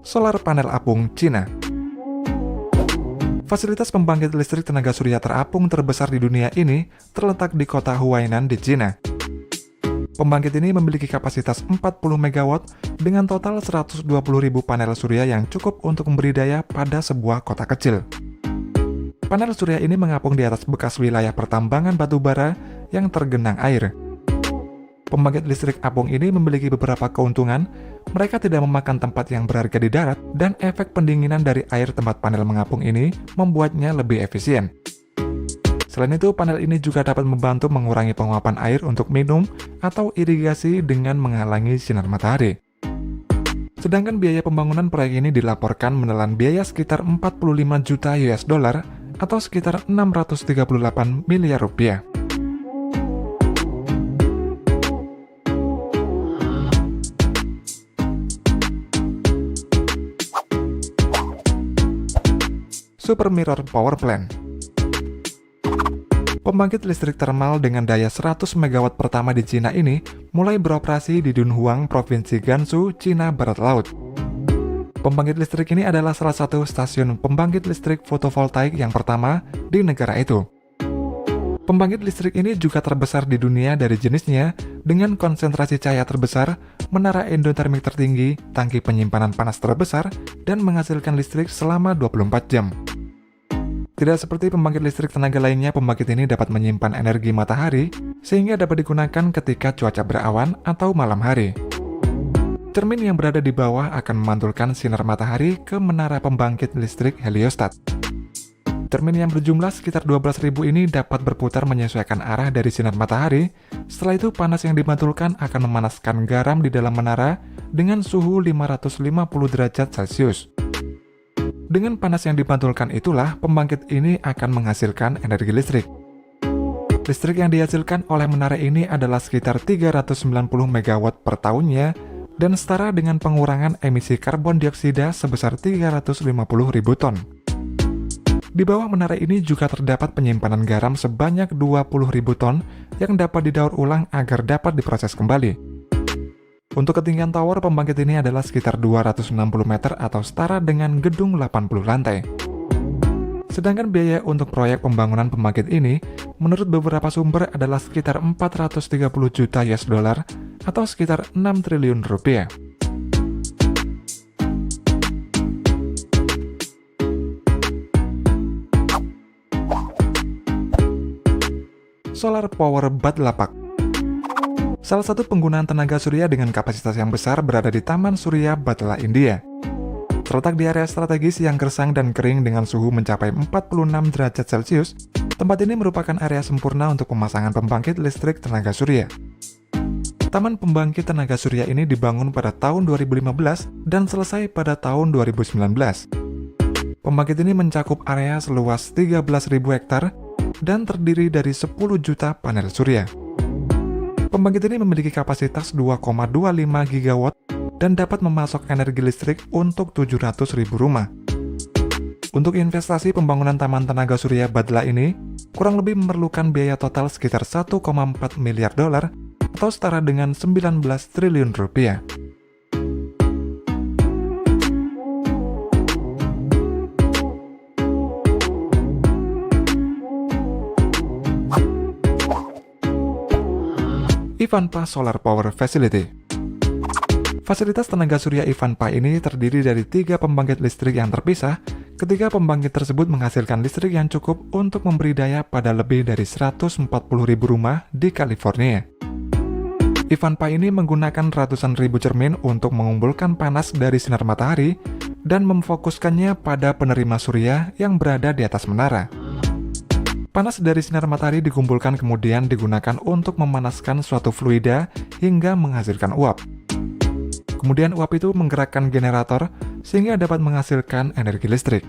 solar panel apung Cina. Fasilitas pembangkit listrik tenaga surya terapung terbesar di dunia ini terletak di kota Huainan di Cina. Pembangkit ini memiliki kapasitas 40 MW dengan total 120.000 panel surya yang cukup untuk memberi daya pada sebuah kota kecil. Panel surya ini mengapung di atas bekas wilayah pertambangan batu bara yang tergenang air. Pembangkit listrik apung ini memiliki beberapa keuntungan. Mereka tidak memakan tempat yang berharga di darat, dan efek pendinginan dari air tempat panel mengapung ini membuatnya lebih efisien. Selain itu, panel ini juga dapat membantu mengurangi penguapan air untuk minum atau irigasi dengan menghalangi sinar matahari. Sedangkan biaya pembangunan proyek ini dilaporkan menelan biaya sekitar 45 juta US dollar atau sekitar 638 miliar rupiah. Super Mirror Power Plant. Pembangkit listrik termal dengan daya 100 MW pertama di Cina ini mulai beroperasi di Dunhuang, Provinsi Gansu, Cina Barat Laut. Pembangkit listrik ini adalah salah satu stasiun pembangkit listrik fotovoltaik yang pertama di negara itu. Pembangkit listrik ini juga terbesar di dunia dari jenisnya dengan konsentrasi cahaya terbesar, menara endotermik tertinggi, tangki penyimpanan panas terbesar, dan menghasilkan listrik selama 24 jam. Tidak seperti pembangkit listrik tenaga lainnya, pembangkit ini dapat menyimpan energi matahari sehingga dapat digunakan ketika cuaca berawan atau malam hari. Cermin yang berada di bawah akan memantulkan sinar matahari ke menara pembangkit listrik heliostat. Cermin yang berjumlah sekitar 12.000 ini dapat berputar menyesuaikan arah dari sinar matahari. Setelah itu, panas yang dimantulkan akan memanaskan garam di dalam menara dengan suhu 550 derajat Celcius. Dengan panas yang dipantulkan itulah, pembangkit ini akan menghasilkan energi listrik. Listrik yang dihasilkan oleh menara ini adalah sekitar 390 MW per tahunnya dan setara dengan pengurangan emisi karbon dioksida sebesar 350.000 ton. Di bawah menara ini juga terdapat penyimpanan garam sebanyak 20.000 ton yang dapat didaur ulang agar dapat diproses kembali. Untuk ketinggian tower pembangkit ini adalah sekitar 260 meter atau setara dengan gedung 80 lantai. Sedangkan biaya untuk proyek pembangunan pembangkit ini, menurut beberapa sumber adalah sekitar 430 juta US dollar atau sekitar 6 triliun rupiah. Solar Power Batlapak. Salah satu penggunaan tenaga surya dengan kapasitas yang besar berada di Taman Surya Batla, India. Terletak di area strategis yang gersang dan kering dengan suhu mencapai 46 derajat Celcius, tempat ini merupakan area sempurna untuk pemasangan pembangkit listrik tenaga surya. Taman pembangkit tenaga surya ini dibangun pada tahun 2015 dan selesai pada tahun 2019. Pembangkit ini mencakup area seluas 13.000 hektar dan terdiri dari 10 juta panel surya. Pembangkit ini memiliki kapasitas 2,25 gigawatt dan dapat memasok energi listrik untuk 700.000 rumah. Untuk investasi pembangunan Taman Tenaga Surya Batla ini, kurang lebih memerlukan biaya total sekitar 1,4 miliar dolar atau setara dengan 19 triliun rupiah. Ivanpah Solar Power Facility. Fasilitas tenaga surya Ivanpah ini terdiri dari 3 pembangkit listrik yang terpisah. Ketiga pembangkit tersebut menghasilkan listrik yang cukup untuk memberi daya pada lebih dari 140.000 rumah di California. Ivanpah ini menggunakan ratusan ribu cermin untuk mengumpulkan panas dari sinar matahari dan memfokuskannya pada penerima surya yang berada di atas menara. Panas dari sinar matahari dikumpulkan kemudian digunakan untuk memanaskan suatu fluida hingga menghasilkan uap. Kemudian uap itu menggerakkan generator sehingga dapat menghasilkan energi listrik.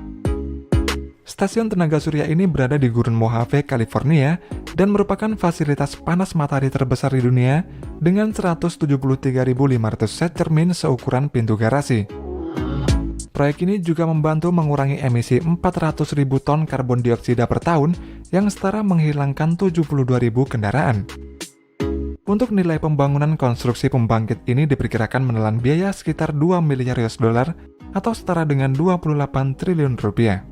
Stasiun tenaga surya ini berada di Gurun Mojave, California dan merupakan fasilitas panas matahari terbesar di dunia dengan 173.500 set cermin seukuran pintu garasi. Proyek ini juga membantu mengurangi emisi 400.000 ton karbon dioksida per tahun yang setara menghilangkan 72.000 kendaraan. Untuk nilai pembangunan konstruksi pembangkit ini diperkirakan menelan biaya sekitar 2 miliar US dollar atau setara dengan 28 triliun rupiah.